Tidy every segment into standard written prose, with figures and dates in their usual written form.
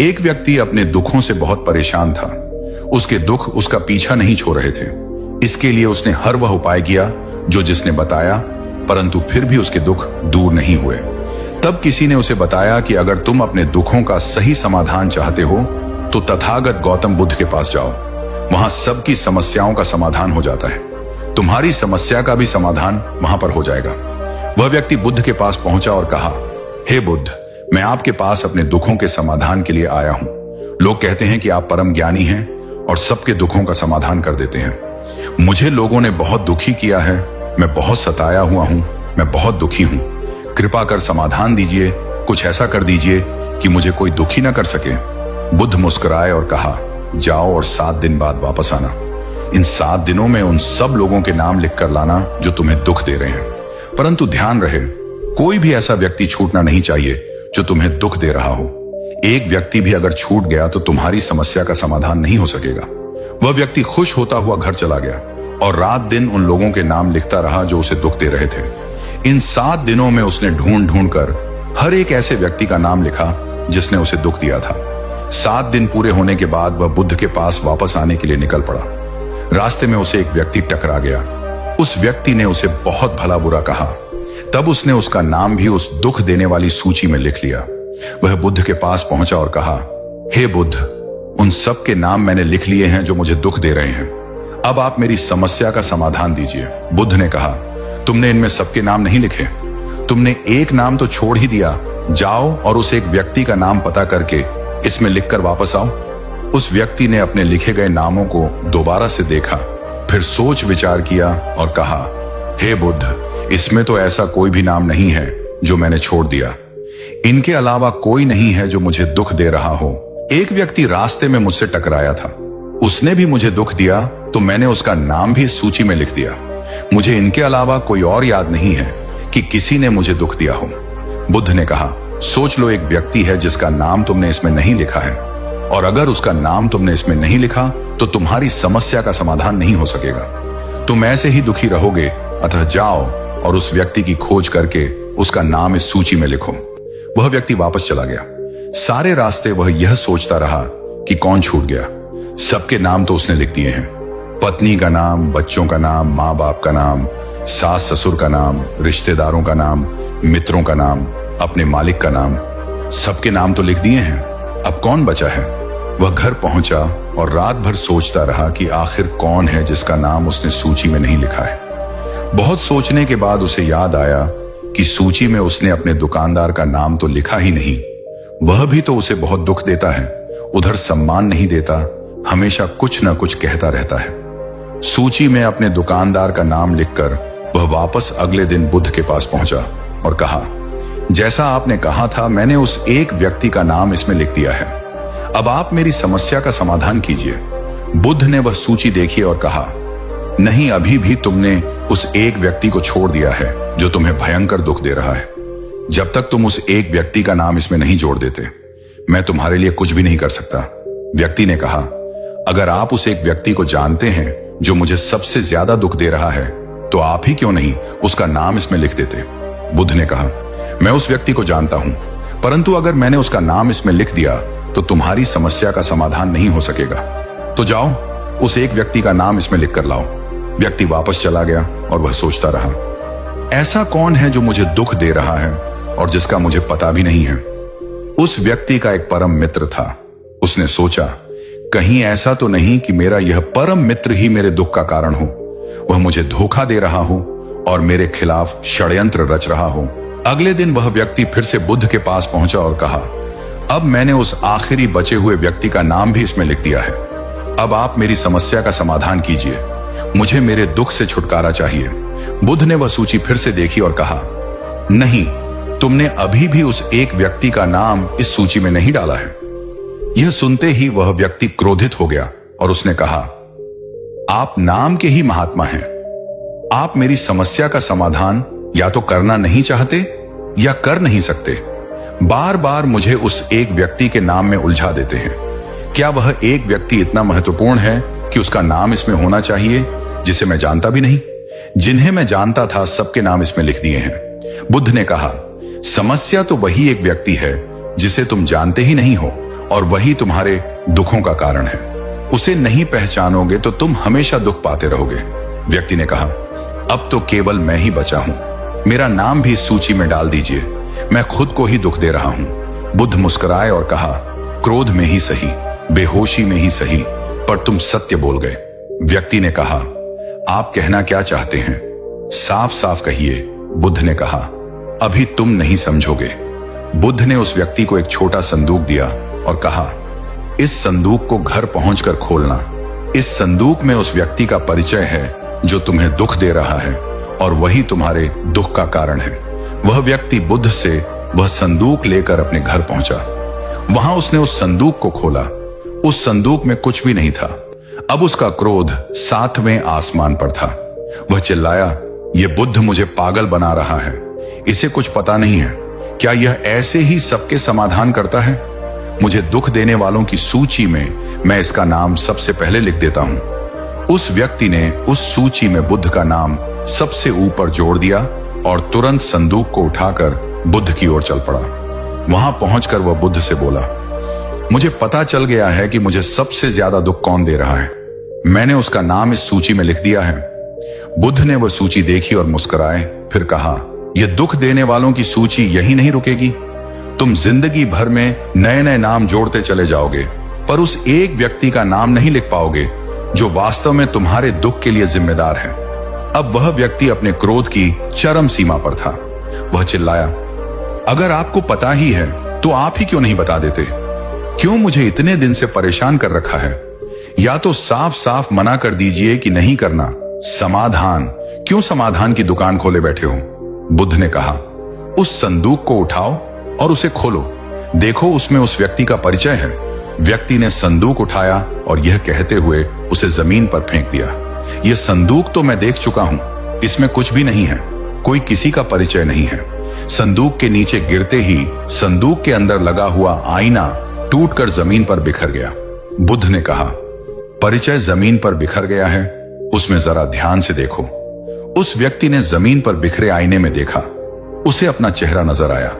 एक व्यक्ति अपने दुखों से बहुत परेशान था। उसके दुख उसका पीछा नहीं छोड़ रहे थे। इसके लिए उसने हर वह उपाय किया जो जिसने बताया, परंतु फिर भी उसके दुख दूर नहीं हुए। तब किसी ने उसे बताया कि अगर तुम अपने दुखों का सही समाधान चाहते हो तो तथागत गौतम बुद्ध के पास जाओ। वहां सबकी समस्याओं का समाधान हो जाता है। तुम्हारी समस्या का भी समाधान वहां पर हो जाएगा। वह व्यक्ति बुद्ध के पास पहुंचा और कहा, हे बुद्ध, मैं आपके पास अपने दुखों के समाधान के लिए आया हूं। लोग कहते हैं कि आप परम ज्ञानी हैं और सबके दुखों का समाधान कर देते हैं। मुझे लोगों ने बहुत दुखी किया है। मैं बहुत सताया हुआ हूं। मैं बहुत दुखी हूं। कृपा कर समाधान दीजिए। कुछ ऐसा कर दीजिए कि मुझे कोई दुखी ना कर सके। बुद्ध मुस्कुराए और कहा, जाओ और 7 दिन बाद वापस आना। इन 7 दिनों में उन सब लोगों के नाम लिखकर लाना जो तुम्हें दुख दे रहे हैं। परंतु ध्यान रहे, कोई भी ऐसा व्यक्ति छूटना नहीं चाहिए जो तुम्हें दुख दे रहा हो। एक व्यक्ति भी अगर छूट गया तो तुम्हारी समस्या का समाधान नहीं हो सकेगा। वह व्यक्ति खुश होता हुआ घर चला गया और रात दिन उन लोगों के नाम लिखता रहा जो उसे दुख दे रहे थे। इन 7 दिनों में उसने ढूंढ ढूंढ कर हर एक ऐसे व्यक्ति का नाम लिखा जिसने उसे दुख दिया था। 7 दिन पूरे होने के बाद वह बुद्ध के पास वापस आने के लिए निकल पड़ा। रास्ते में उसे एक व्यक्ति टकरा गया। उस व्यक्ति ने उसे बहुत भला बुरा कहा। तब उसने उसका नाम भी उस दुख देने वाली सूची में लिख लिया। वह बुद्ध के पास पहुंचा और कहा, हे बुद्ध, उन सब के नाम मैंने लिख लिए हैं जो मुझे दुख दे रहे हैं। अब आप मेरी समस्या का समाधान दीजिए। बुद्ध ने कहा, तुमने इनमें सबके नाम नहीं लिखे। तुमने एक नाम तो छोड़ ही दिया। जाओ और उस एक व्यक्ति का नाम पता करके इसमें लिखकर वापस आओ। उस व्यक्ति ने अपने लिखे गए नामों को दोबारा से देखा, फिर सोच विचार किया और कहा, हे बुद्ध, इसमें तो ऐसा कोई भी नाम नहीं है जो मैंने छोड़ दिया। इनके अलावा कोई नहीं है जो मुझे दुख दे रहा हो। एक व्यक्ति रास्ते में मुझसे टकराया था। उसने भी मुझे दुख दिया तो मैंने उसका नाम भी इस सूची में लिख दिया। मुझे इनके अलावा कोई और याद नहीं है कि किसी ने मुझे दुख दिया हो। बुद्ध ने कहा, सोच लो, एक व्यक्ति है जिसका नाम तुमने इसमें नहीं लिखा है, और अगर उसका नाम तुमने इसमें नहीं लिखा तो तुम्हारी समस्या का समाधान नहीं हो सकेगा। तुम ऐसे ही दुखी रहोगे। अतः जाओ और उस व्यक्ति की खोज करके उसका नाम इस सूची में लिखो। वह व्यक्ति वापस चला गया। सारे रास्ते वह यह सोचता रहा कि कौन छूट गया। सबके नाम तो उसने लिख दिए हैं। पत्नी का नाम, बच्चों का नाम, माँ बाप का नाम, सास ससुर का नाम, रिश्तेदारों का नाम, मित्रों का नाम, अपने मालिक का नाम, सबके नाम तो लिख दिए हैं। अब कौन बचा है? वह घर पहुंचा और रात भर सोचता रहा कि आखिर कौन है जिसका नाम उसने सूची में नहीं लिखा है। बहुत सोचने के बाद उसे याद आया कि सूची में उसने अपने दुकानदार का नाम तो लिखा ही नहीं। वह भी तो उसे बहुत दुख देता है, उधर सम्मान नहीं देता, हमेशा कुछ न कुछ कहता रहता है। सूची में अपने दुकानदार का नाम लिखकर वह वापस अगले दिन बुद्ध के पास पहुंचा और कहा, जैसा आपने कहा था मैंने उस एक व्यक्ति का नाम इसमें लिख दिया है। अब आप मेरी समस्या का समाधान कीजिए। बुद्ध ने वह सूची देखी और कहा, नहीं, अभी भी तुमने उस एक व्यक्ति को छोड़ दिया है जो तुम्हें भयंकर दुख दे रहा है। जब तक तुम उस एक व्यक्ति का नाम इसमें नहीं जोड़ देते, मैं तुम्हारे लिए कुछ भी नहीं कर सकता। व्यक्ति ने कहा, अगर आप उस एक व्यक्ति को जानते हैं जो मुझे सबसे ज्यादा दुख दे रहा है तो आप ही क्यों नहीं उसका नाम इसमें लिख देते। बुद्ध ने कहा, मैं उस व्यक्ति को जानता हूं, परंतु अगर मैंने उसका नाम इसमें लिख दिया तो तुम्हारी समस्या का समाधान नहीं हो सकेगा। तो जाओ, उस एक व्यक्ति का नाम इसमें लिख कर लाओ। व्यक्ति वापस चला गया और वह सोचता रहा, ऐसा कौन है जो मुझे दुख दे रहा है और जिसका मुझे पता भी नहीं है। उस व्यक्ति का एक परम मित्र था। उसने सोचा, कहीं ऐसा तो नहीं कि मेरा यह परम मित्र ही मेरे दुख का कारण हो। वह मुझे धोखा दे रहा हो और मेरे खिलाफ षड्यंत्र रच रहा हो। अगले दिन वह व्यक्ति फिर से बुद्ध के पास पहुंचा और कहा, अब मैंने उस आखिरी बचे हुए व्यक्ति का नाम भी इसमें लिख दिया है। अब आप मेरी समस्या का समाधान कीजिए। मुझे मेरे दुख से छुटकारा चाहिए। बुद्ध ने वह सूची फिर से देखी और कहा, नहीं, तुमने अभी भी उस एक व्यक्ति का नाम इस सूची में नहीं डाला है। यह सुनते ही वह व्यक्ति क्रोधित हो गया और उसने कहा, आप नाम के ही महात्मा हैं। आप मेरी समस्या का समाधान या तो करना नहीं चाहते या कर नहीं सकते। बार बार मुझे उस एक व्यक्ति के नाम में उलझा देते हैं। क्या वह एक व्यक्ति इतना महत्वपूर्ण है कि उसका नाम इसमें होना चाहिए जिसे मैं जानता भी नहीं? जिन्हें मैं जानता था सबके नाम इसमें लिख दिए हैं। बुद्ध ने कहा, समस्या तो वही एक व्यक्ति है जिसे तुम जानते ही नहीं हो और वही तुम्हारे दुखों का कारण है। उसे नहीं पहचानोगे तो तुम हमेशा दुख पाते रहोगे। व्यक्ति ने कहा, अब तो केवल मैं ही बचा हूं, मेरा नाम भी इस सूची में डाल दीजिए, मैं खुद को ही दुख दे रहा हूं। बुद्ध मुस्कुराए और कहा, क्रोध में ही सही, बेहोशी में ही सही, पर तुम सत्य बोल गए। व्यक्ति ने कहा, आप कहना क्या चाहते हैं, साफ साफ कहिए। बुद्ध ने कहा, अभी तुम नहीं समझोगे। बुद्ध ने उस व्यक्ति को एक छोटा संदूक दिया और कहा, इस संदूक को घर पहुंचकर खोलना। इस संदूक में उस व्यक्ति का परिचय है जो तुम्हें दुख दे रहा है और वही तुम्हारे दुख का कारण है। वह व्यक्ति बुद्ध से वह संदूक लेकर अपने घर पहुंचा। वहां उसने उस संदूक को खोला। उस संदूक में कुछ भी नहीं था। अब उसका क्रोध 7वें आसमान पर था। वह चिल्लाया, यह बुद्ध मुझे पागल बना रहा है, इसे कुछ पता नहीं है। क्या यह ऐसे ही सबके समाधान करता है? मुझे दुख देने वालों की सूची में मैं इसका नाम सबसे पहले लिख देता हूं। उस व्यक्ति ने उस सूची में बुद्ध का नाम सबसे ऊपर जोड़ दिया और तुरंत संदूक को उठाकर बुद्ध की ओर चल पड़ा। वहां पहुंचकर वह बुद्ध से बोला, मुझे पता चल गया है कि मुझे सबसे ज्यादा दुख कौन दे रहा है। मैंने उसका नाम इस सूची में लिख दिया है। बुद्ध ने वह सूची देखी और मुस्कुराए, फिर कहा, यह दुख देने वालों की सूची यही नहीं रुकेगी। तुम जिंदगी भर में नए नए नाम जोड़ते चले जाओगे, पर उस एक व्यक्ति का नाम नहीं लिख पाओगे जो वास्तव में तुम्हारे दुख के लिए जिम्मेदार है। अब वह व्यक्ति अपने क्रोध की चरम सीमा पर था। वह चिल्लाया, अगर आपको पता ही है तो आप ही क्यों नहीं बता देते? क्यों मुझे इतने दिन से परेशान कर रखा है? या तो साफ साफ मना कर दीजिए कि नहीं करना। समाधान, क्यों समाधान की दुकान खोले बैठे हो? बुद्ध ने कहा, उस संदूक को उठाओ और उसे खोलो, देखो उसमें उस व्यक्ति का परिचय है। व्यक्ति ने संदूक उठाया और यह कहते हुए उसे जमीन पर फेंक दिया, यह संदूक तो मैं देख चुका हूं, इसमें कुछ भी नहीं है, कोई किसी का परिचय नहीं है। संदूक के नीचे गिरते ही संदूक के अंदर लगा हुआ आईना टूटकर जमीन पर बिखर गया। बुद्ध ने कहा, परिचय जमीन पर बिखर गया है, उसमें जरा ध्यान से देखो। उस व्यक्ति ने जमीन पर बिखरे आईने में देखा, उसे अपना चेहरा नजर आया।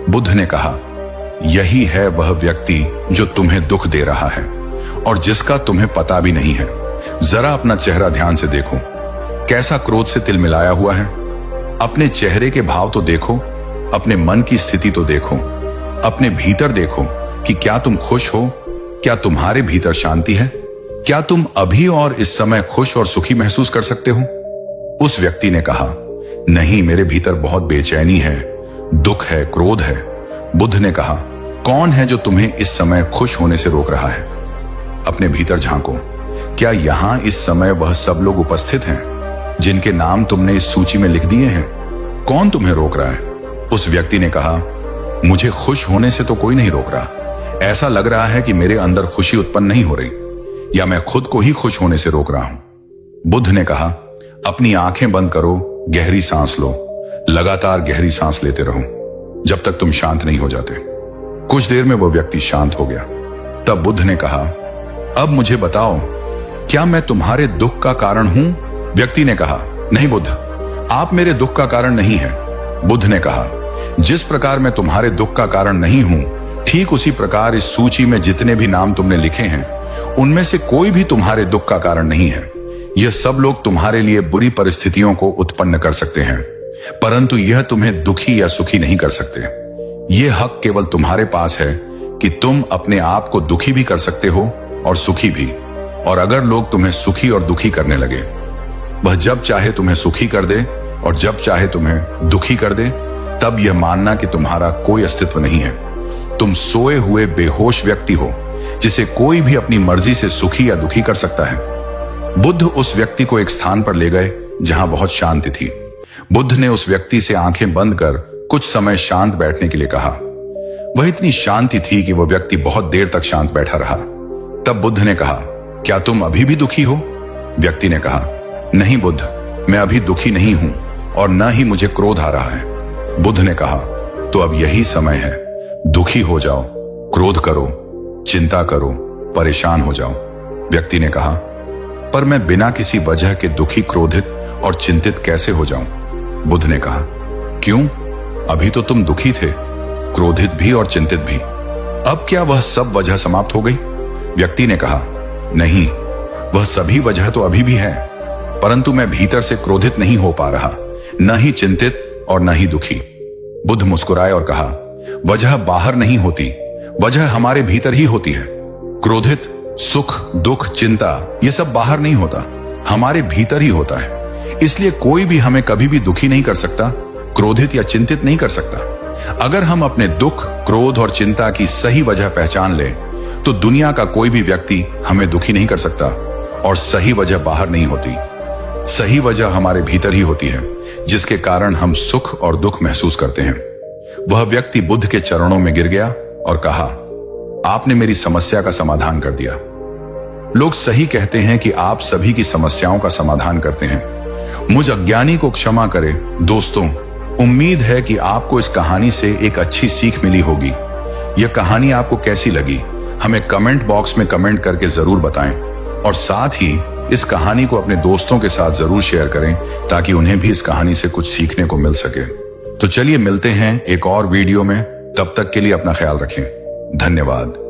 बुद्ध ने कहा, यही है वह व्यक्ति जो तुम्हें दुख दे रहा है और जिसका तुम्हें पता भी नहीं है। जरा अपना चेहरा ध्यान से देखो, कैसा क्रोध से तिलमिलाया हुआ है। अपने चेहरे के भाव तो देखो, अपने मन की स्थिति तो देखो, अपने भीतर देखो कि क्या तुम खुश हो, क्या तुम्हारे भीतर शांति है, क्या तुम अभी और इस समय खुश और सुखी महसूस कर सकते हो? उस व्यक्ति ने कहा, नहीं, मेरे भीतर बहुत बेचैनी है, दुख है, क्रोध है। बुद्ध ने कहा, कौन है जो तुम्हें इस समय खुश होने से रोक रहा है? अपने भीतर झांको, क्या यहां इस समय वह सब लोग उपस्थित हैं जिनके नाम तुमने इस सूची में लिख दिए हैं? कौन तुम्हें रोक रहा है? उस व्यक्ति ने कहा, मुझे खुश होने से तो कोई नहीं रोक रहा। ऐसा लग रहा है कि मेरे अंदर खुशी उत्पन्न नहीं हो रही, या मैं खुद को ही खुश होने से रोक रहा हूं। बुद्ध ने कहा, अपनी आंखें बंद करो, गहरी सांस लो, लगातार गहरी सांस लेते रहो जब तक तुम शांत नहीं हो जाते। कुछ देर में वह व्यक्ति शांत हो गया। तब बुद्ध ने कहा, अब मुझे बताओ, क्या मैं तुम्हारे दुख का कारण हूं? व्यक्ति ने कहा, नहीं बुद्ध, आप मेरे दुख का कारण नहीं हैं। बुद्ध ने कहा, जिस प्रकार मैं तुम्हारे दुख का कारण नहीं हूं, ठीक उसी प्रकार इस सूची में जितने भी नाम तुमने लिखे हैं उनमें से कोई भी तुम्हारे दुख का कारण नहीं है। यह सब लोग तुम्हारे लिए बुरी परिस्थितियों को उत्पन्न कर सकते हैं, परंतु यह तुम्हें दुखी या सुखी नहीं कर सकते। यह हक केवल तुम्हारे पास है कि तुम अपने आप को दुखी भी कर सकते हो और सुखी भी। और अगर लोग तुम्हें सुखी और दुखी करने लगे, वह जब चाहे तुम्हें सुखी कर दे और जब चाहे तुम्हें दुखी कर दे, तब यह मानना कि तुम्हारा कोई अस्तित्व नहीं है। तुम सोए हुए बेहोश व्यक्ति हो जिसे कोई भी अपनी मर्जी से सुखी या दुखी कर सकता है। बुद्ध उस व्यक्ति को एक स्थान पर ले गए जहां बहुत शांति थी। बुद्ध ने उस व्यक्ति से आंखें बंद कर कुछ समय शांत बैठने के लिए कहा। वह इतनी शांति थी कि वह व्यक्ति बहुत देर तक शांत बैठा रहा। तब बुद्ध ने कहा, क्या तुम अभी भी दुखी हो? व्यक्ति ने कहा, नहीं बुद्ध, मैं अभी दुखी नहीं हूं और न ही मुझे क्रोध आ रहा है। बुद्ध ने कहा, तो अब यही समय है, दुखी हो जाओ, क्रोध करो, चिंता करो, परेशान हो जाओ। व्यक्ति ने कहा, पर मैं बिना किसी वजह के दुखी, क्रोधित और चिंतित कैसे हो जाऊं? बुद्ध ने कहा, क्यों? अभी तो तुम दुखी थे, क्रोधित भी और चिंतित भी। अब क्या वह सब वजह समाप्त हो गई? व्यक्ति ने कहा, नहीं, वह सभी वजह तो अभी भी है, परंतु मैं भीतर से क्रोधित नहीं हो पा रहा, न ही चिंतित और न ही दुखी। बुद्ध मुस्कुराए और कहा, वजह बाहर नहीं होती, वजह हमारे भीतर ही होती है। क्रोधित, सुख, दुख, चिंता, यह सब बाहर नहीं होता, हमारे भीतर ही होता है। इसलिए कोई भी हमें कभी भी दुखी नहीं कर सकता, क्रोधित या चिंतित नहीं कर सकता। अगर हम अपने दुख, क्रोध और चिंता की सही वजह पहचान लें, तो दुनिया का कोई भी व्यक्ति हमें दुखी नहीं कर सकता और सही वजह बाहर नहीं होती। सही वजह हमारे भीतर ही होती है, जिसके कारण हम सुख और दुख महसूस करते हैं। वह व्यक्ति बुद्ध के चरणों में गिर गया और कहा, आपने मेरी समस्या का समाधान कर दिया। लोग सही कहते हैं कि आप सभी की समस्याओं का समाधान करते हैं। मुझ अज्ञानी को क्षमा करें। दोस्तों, उम्मीद है कि आपको इस कहानी से एक अच्छी सीख मिली होगी। यह कहानी आपको कैसी लगी, हमें कमेंट बॉक्स में कमेंट करके जरूर बताएं और साथ ही इस कहानी को अपने दोस्तों के साथ जरूर शेयर करें ताकि उन्हें भी इस कहानी से कुछ सीखने को मिल सके। तो चलिए मिलते हैं एक और वीडियो में, तब तक के लिए अपना ख्याल रखें। धन्यवाद।